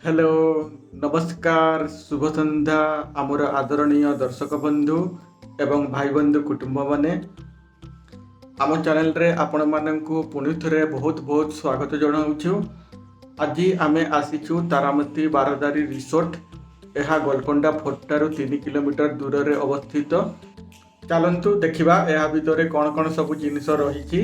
Hello नमस्कार शुभ सन्ध्या आमर आदरणीय दर्शक बंधु एवं भाई बंधु कुटुंब माने आम चैनल रे आपण माननकु पुनि थरे बहुत बहुत स्वागत जनाऊछु। आज आम आसीचु तारामती बारदारी रिसोर्ट। यह गोलकोंडा फोर्टारू 3 किलोमीटर दूर रे अवस्थित। चलंतु देखिबा यह भितर कौन कौन सब जिनिस रही।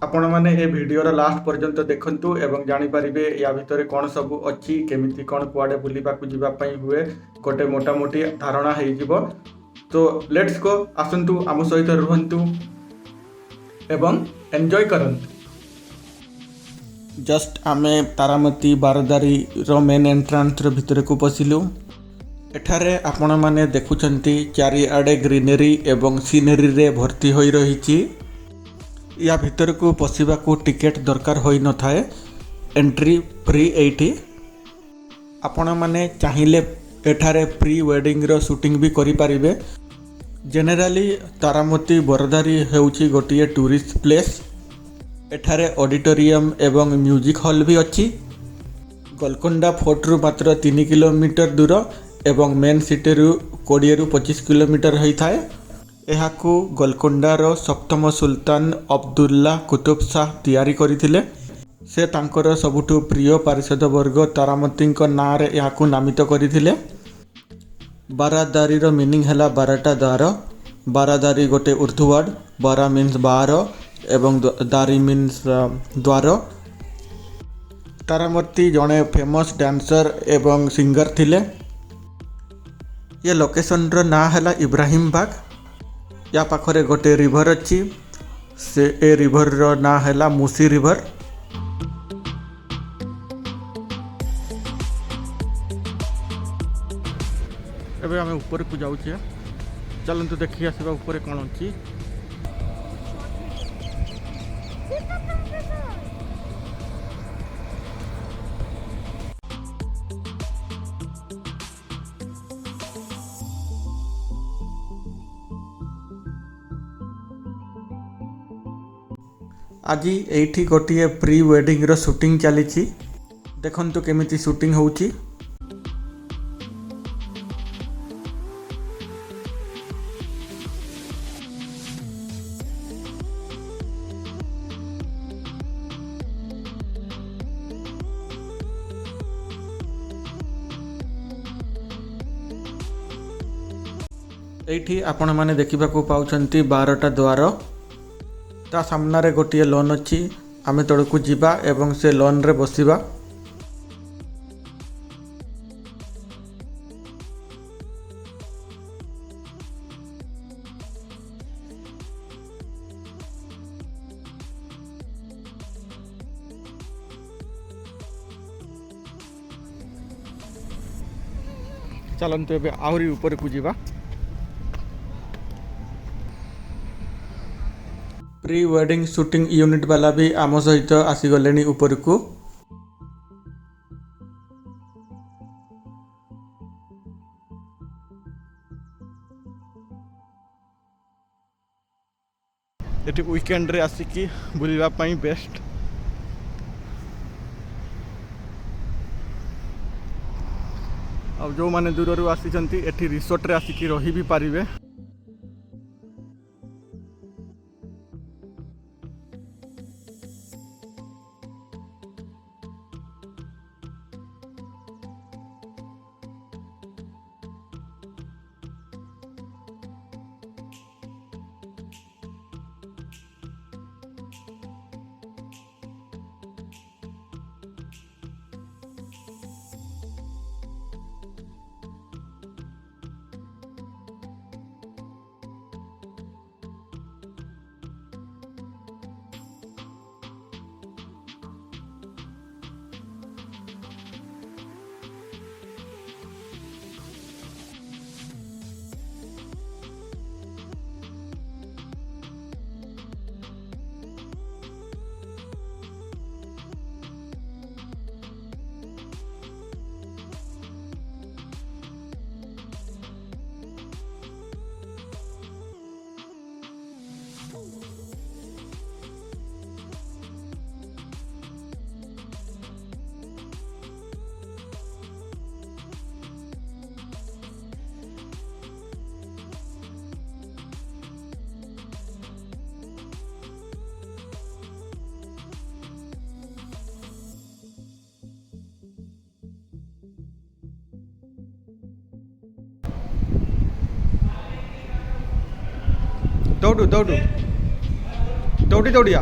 आपण माने ए वीडियोर लास्ट पर्यंत देखंतु एवं जानि परिबे या भितर कौन सब अच्छी केमिति कौन कुआडे बुलिबाकू जिबा पई हुए गोटे मोटा मोटी धारणा हेइ जिवो। तो लेट्स गो आसंतु आम सहित रुहंतु एवं एंजॉय करंतु। जस्ट आमे तारामती बारदारी रो मेन एंट्रांस भितर को पसिलु। एठारे आपण माने देखुचंती चारिआडे ग्रीनरी एवं सीनरी रे भर्ती होई रहिछि। या भितर को पशिबा को टिकेट दरकार होई न थाए, एंट्री फ्री एठी। आपण माने चाहिए एठारे प्री वेडिंग रो शूटिंग भी करि पारिबे। जनरली तारामती बरदारी हेउची गोटिए टूरिस्ट प्लेस। एठारे ऑडिटोरियम एवं म्यूजिक हॉल भी अच्छी। गोलकोंडा फोर्ट रु मात्र 3 किलोमीटर दूर एवं मेन सिटी रु 20 रु 25 किलोमीटर होई थाए। एहाकू गोलकोंडार सप्तम सुल्तान अब्दुल्ला कुतुब शाह तैयारी करथिले। से तांकर सबुठु प्रिय पार्षद वर्ग तारामती नाँ रे एहाकू नामित करथिले। बारादारी रो मीनिंग हैला 12टा द्वार। बारादारी गोटे उर्दू वर्ड। बारा मीन्स 12 एवं दारी मीन्स द्वार। तारामती जड़े फेमस डांसर एवं सिंगर थिले। ये लोकेशन रो नाँ हैला इब्राहिम बाग। या पाखरे गोटे रिवर अच्छी। से ए रिवर रो ना हैला मुसी रिवर। एबे आमे ऊपर को जाउछे। चलंतु देखि आसीबा ऊपर कोन अछि। आज एठी गोटे प्री वेडिंग रो शूटिंग चली। देखंतु केमिति शूटिंग होउची। एठी आपण माने देखिबाकू पाउछंती 12टा द्वार। ता सामने गोटे लोन अच्छी। आमे तड़कू जीवा एवं से लोन रे बसिबा। चलंतु एबे आहुरी ऊपर को जीवा। प्री वेडिंग शूटिंग यूनिट वाला भी आम सहित आसीगले ऊपर को। एटी वीकेंड रे आसिकी बुलिबा पई बेस्ट। अब जो माने दूर रू आसीचंती एटी रिसोर्ट रे आसिकी रही भी पारिबे। ଦୌଡ଼ୁ ଦୌଡ଼ୁ ଦୌଡ଼ି ଦୌଡ଼ିଆ।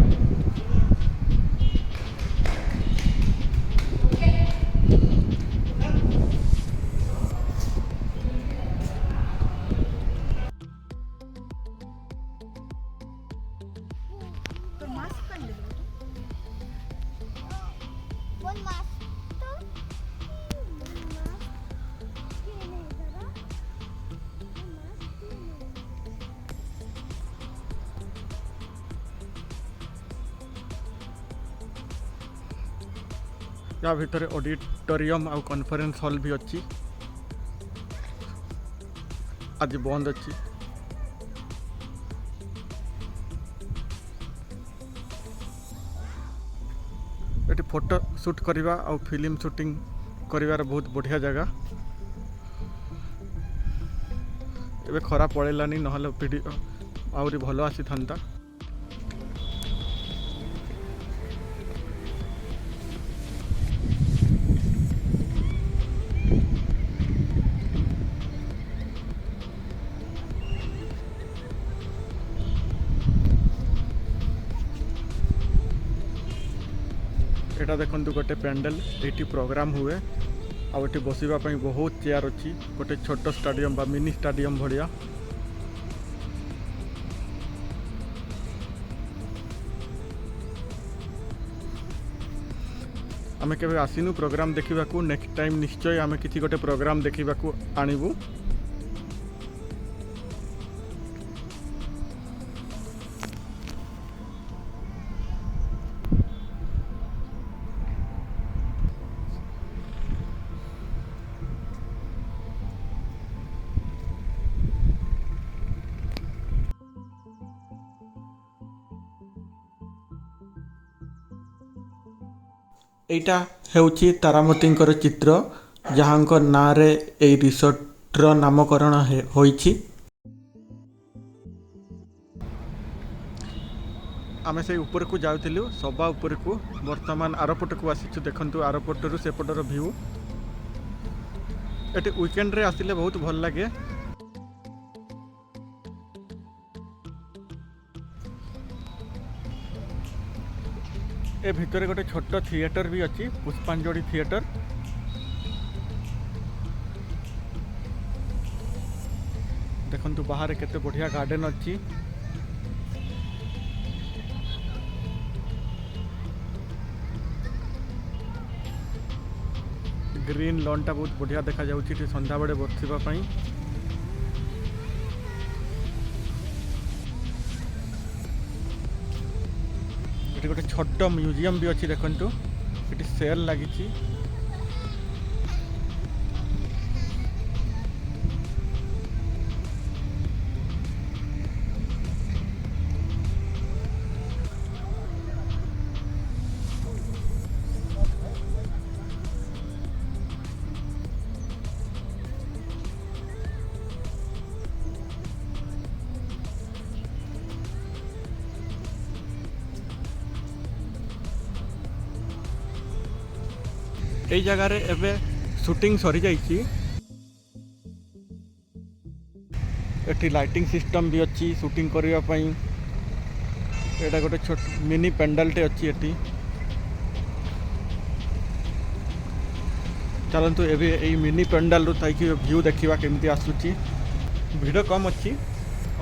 या भितर ऑडिटोरियम आउ कॉन्फ्रेंस हॉल भी अच्छी आज बंद अच्छी। ये फोटो शूट करवा आउ फिल्म शूटिंग करिवार बहुत बढ़िया जगह। एबे खरा पड़ेलानी नहले वीडियो आउरी भलो आसी थांता। एटा देखंतु गोटे पेंडल एटी प्रोग्राम हुए आ एटी बसिबा पई बहुत चेयर अच्छी। गोटे छोट स्टाडियम बा मिनी स्टाडियम भलिया। आमे केबे आसिनु प्रोग्राम देखिबाकू। नेक्स्ट टाइम निश्चय आमे किछि गोटे प्रोग्राम देखिबाकू आनिबू। एटा हेउची तारामतींकर चित्र जहाँक नाँ रे ए रिसोर्टर नामकरण होईची। आमे से ऊपर को जाउथिलु सभा ऊपर को वर्तमान आरपट को आसीछु। देखंतु आरपटरू सेपटर व्यू। एटी वीकेंड रे आसिले बहुत भल लागे। ए भितर गोटे छोट थिएटर भी अच्छी पुष्पांजलि थिएटर। देखंतु बाहर केते बढ़िया गार्डन अच्छी। ग्रीन लॉन टा बहुत बढ़िया देखा जाउची संध्या बेले बसिबा पई। ये गोटे छोट म्यूजियम भी अच्छी। देखंतु ये सेल लगी। এই জায়গারে এবে শুটিং সরি যাইছি। এটি লাইটিং সিস্টম भी अच्छी শুটিং করিবা পাই। এটা গোটে ছোট মিনি পেন্ডালटे अच्छी এটি। चलतु एबे এই मिनी पेंडाल रु ताकि व्यू देखिबा केमती आसुची। ভিড় कम अच्छी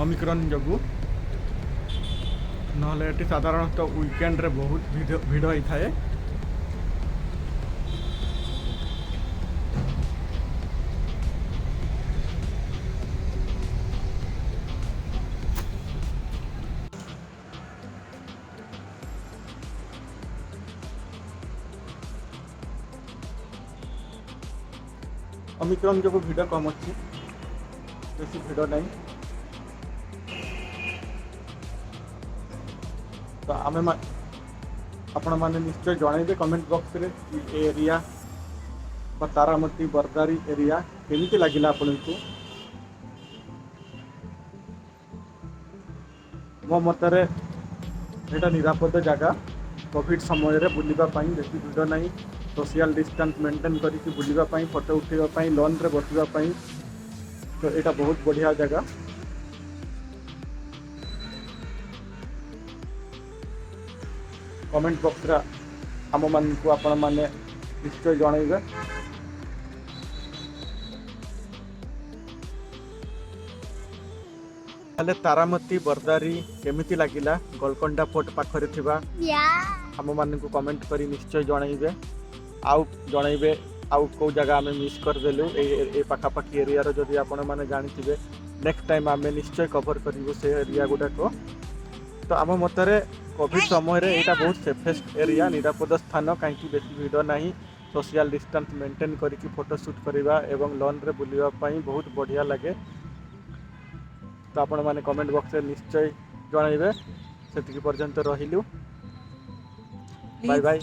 ओमिक्रॉन जगु नहले एटी साधारणतः वीकेंड रे बहुत ভিড় होई थाए। ओमिक्रॉन जो भिड़ कम अच्छी बेसी भिड़ नहीं। तो आमे आपण मैंने निश्चय जनइबे कमेंट बॉक्स रे एरिया तारामती बरदारी एरिया केमती लगिला आपको। मो मतरे एटा निरापद जगह कोविड समय रे बुलिबा पई बेसी भिड़ नहीं। सोशल डिस्टेंस मेंटेन करके बुलावाई फोटो उठाई लॉन रे बसवाई। तो यहाँ बहुत बढ़िया जगह। कमेंट बॉक्स रे आम मानकु आपण माने निश्चय जणाइबे। हेले तारामती बरदारी केमिति लागिला गोलकोंडा फोर्ट पाखरे थिबा आम मानकु कमेंट करी निश्चय जणाइबे। आउ जणाइबे आउ को जगह आमे मिस कर देलु ए पाखापाखी एरिया रो जदि आपण माने जानिथिबे नेक्स्ट टाइम आमे निश्चय कवर करिवु से एरिया गुडा को। तो आम मतरे कोविड समय रे एटा बहुत सेफेस्ट एरिया निरापद स्थान कहीं बेसी भिड़ नहीं सोशल डिस्टेंस मेंटेन करके फोटो शूट करवा एवं लॉन रे बुलिवा पई बहुत बढ़िया लगे। तो आपण माने कमेंट बॉक्स रे निश्चय जणाइबे। सेतिकी पर्यंत रहिलु। Bye bye.